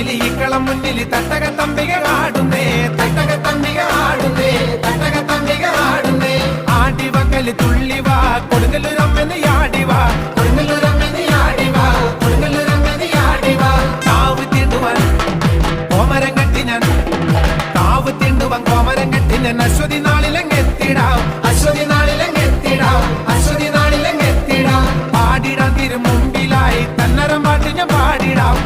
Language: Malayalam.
മുന്നിൽ ഇക്കളം മുന്നിൽ തട്ടക തമ്പിക ആടുന്നേ തട്ടക തമ്പിക ആടുന്നേ തട്ടക തമ്പിക ആടുന്നേ ആടി വക്കല് തുള്ളിവാ കൊടുങ്ങല്ലൂരമ്മന് ആടിവാ കൊടുങ്ങല്ലൂരമ്മന് ആടിവാ കൊടുങ്ങല്ലൂരമ്മന് ആടിവാ കാവ് തീണ്ടുവാൻ കോമരം കെട്ടി ഞാൻ കാവ് തീണ്ടുവാൻ കോമരം കെട്ടി ഞാൻ അശ്വതി നാളിലെങ്ങെത്തിടാം അശ്വതി നാളിലെങ്ങെത്തിടാം അശ്വതി നാളിലെങ്ങെത്തിടാം പാടിടാൻ തിരു മുമ്പിലായി തന്നരം പാട്ട് ഞാൻ പാടിടാം